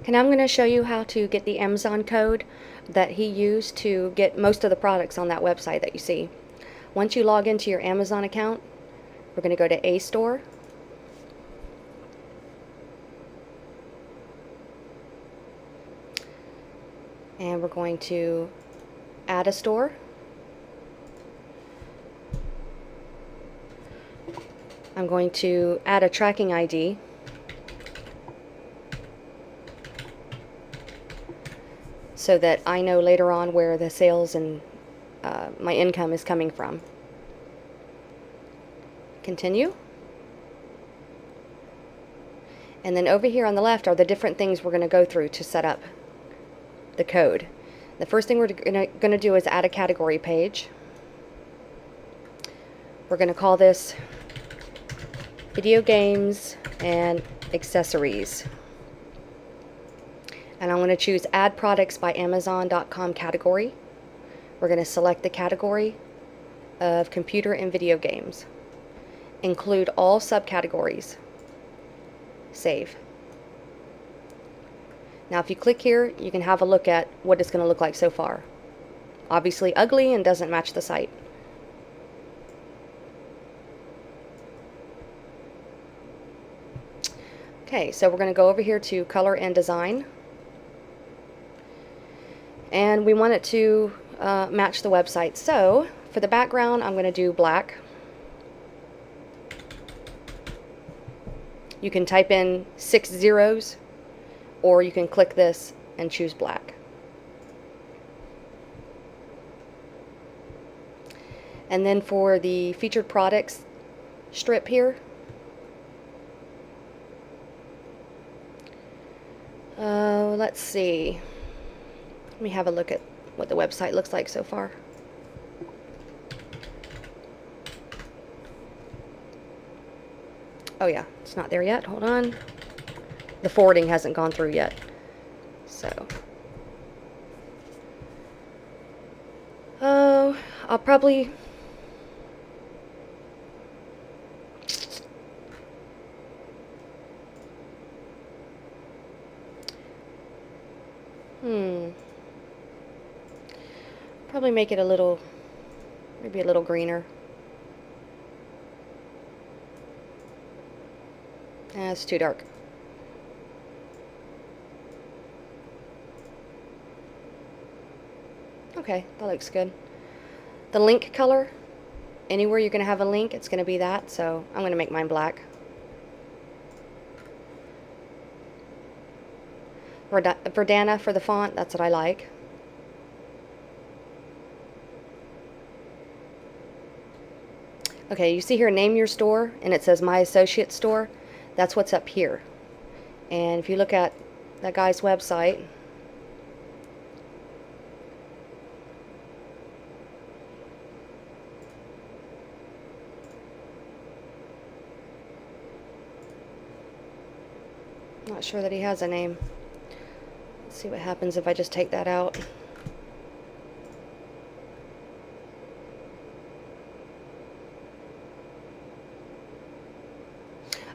And I'm going to show you how to get the Amazon code that he used to get most of the products on that website that you see. Once you log into your Amazon account, we're going to go to A Store. And we're going to add a store. I'm going to add a tracking ID. So that I know later on where the sales and my income is coming from. Continue. And then over here on the left are the different things we're going to go through to set up the code. The first thing we're going to do is add a category page. We're going to call this video games and accessories. And I'm going to choose add products by Amazon.com category. We're going to select the category of computer and video games. Include all subcategories. Save. Now if you click here, you can have a look at what it's going to look like so far. Obviously ugly and doesn't match the site. Okay, so we're going to go over here to color and design. And we want it to match the website. So for the background, I'm going to do black. You can type in 6 zeros, or you can click this and choose black. And then for the featured products strip here, let's see. Let me have a look at what the website looks like so far. Oh yeah, it's not there yet. Hold on. The forwarding hasn't gone through yet. So, I'll probably probably make it a little, maybe a little greener. It's too dark. Okay, that looks good. The link color, anywhere you're going to have a link, it's going to be that, so I'm going to make mine black. Verdana for the font, that's what I like. Okay, you see here, name your store, and it says My Associate Store. That's what's up here. And if you look at that guy's website, not sure that he has a name. Let's see what happens if I just take that out.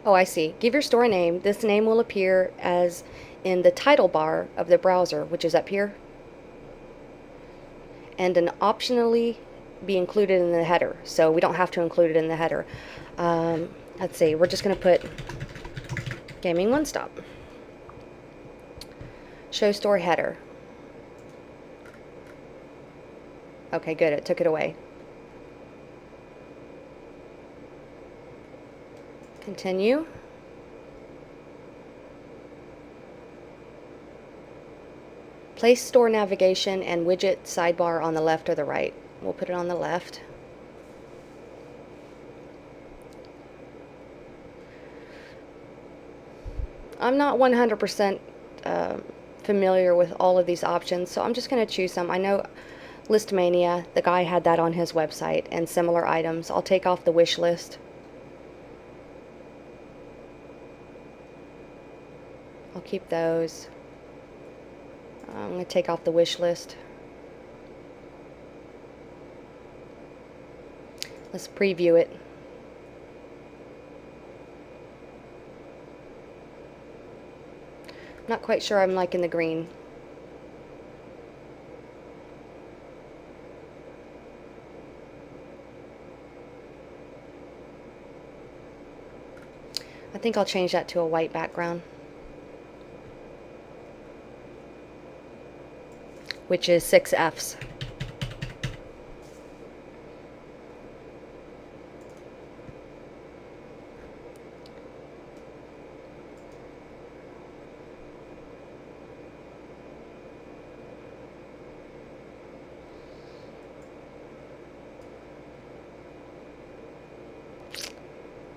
Oh, I see. Give your store a name. This name will appear as in the title bar of the browser, which is up here, and an optionally be included in the header. So we don't have to include it in the header. Let's see. We're just going to put Gaming One Stop. Show store header. Okay, good. It took it away. Continue. Place store navigation and widget sidebar on the left or the right. We'll put it on the left. I'm not 100% familiar with all of these options, so I'm just going to choose some. I know Listmania, the guy had that on his website, and similar items. I'll take off the wish list. I'll keep those. I'm going to take off the wish list. Let's preview it. Not quite sure I'm liking the green. I think I'll change that to a white background, which is 6 Fs.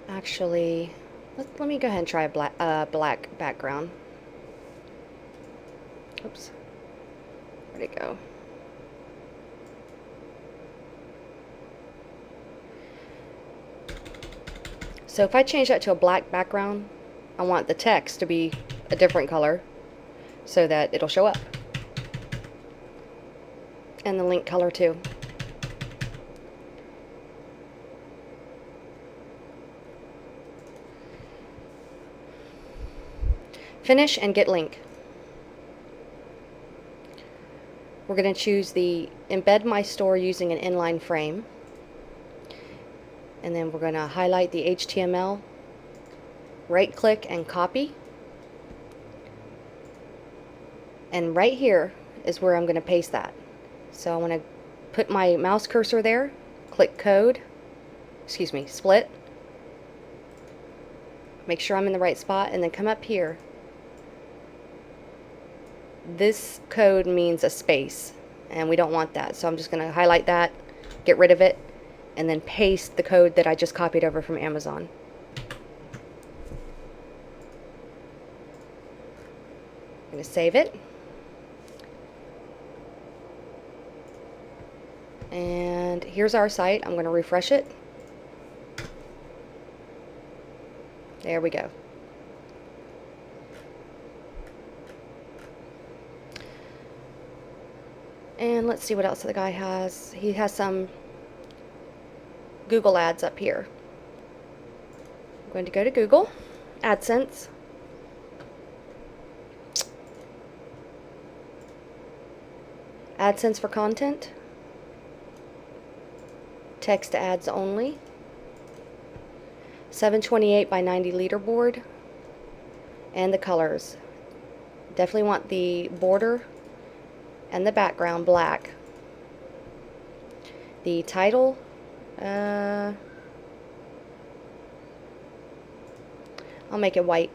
Actually, let me go ahead and try a black background. Oops. Where'd it go? So if I change that to a black background, I want the text to be a different color so that it'll show up. And the link color too. Finish and get link. We're going to choose the embed my store using an inline frame. And then we're going to highlight the HTML, right click and copy. And right here is where I'm going to paste that. So I want to put my mouse cursor there, click code, split. Make sure I'm in the right spot and then come up here. This code means a space and we don't want that, so I'm just going to highlight that, get rid of it, and then paste the code that I just copied over from Amazon. I'm going to save it, and here's our site. I'm going to refresh it. There we go. And let's see what else the guy has. He has some Google ads up here. I'm going to go to Google, AdSense. AdSense for content. Text ads only. 728 by 90 leaderboard. And the colors. Definitely want the border and the background black. The title, I'll make it white.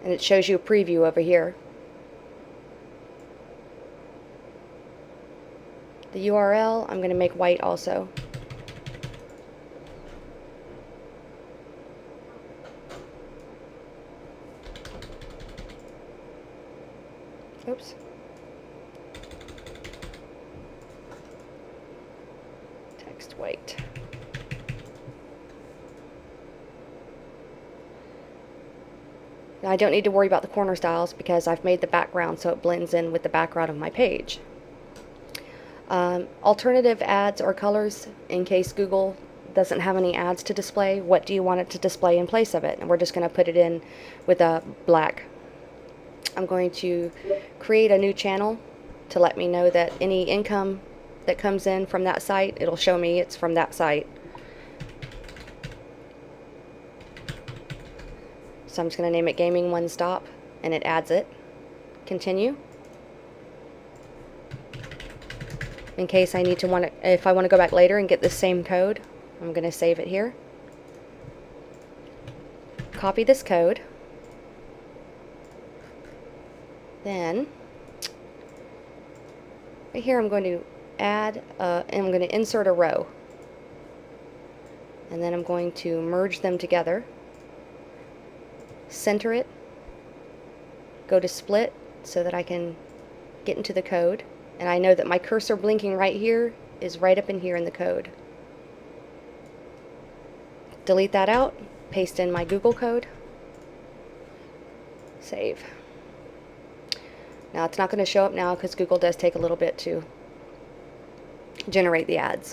And it shows you a preview over here. The URL, I'm going to make white also. Oops. Text white. Now I don't need to worry about the corner styles because I've made the background so it blends in with the background of my page. Alternative ads or colors in case Google doesn't have any ads to display. What do you want it to display in place of it? And we're just going to put it in with a black. I'm going to create a new channel to let me know that any income that comes in from that site, it'll show me it's from that site. So I'm just going to name it Gaming One Stop, and it adds it. Continue. In case I need to if I want to go back later and get the same code, I'm going to save it here. Copy this code. Then, right here I'm going to add, and I'm going to insert a row. And then I'm going to merge them together. Center it. Go to split so that I can get into the code. And I know that my cursor blinking right here is right up in here in the code. Delete that out. Paste in my Google code. Save. Now it's not going to show up now because Google does take a little bit to generate the ads.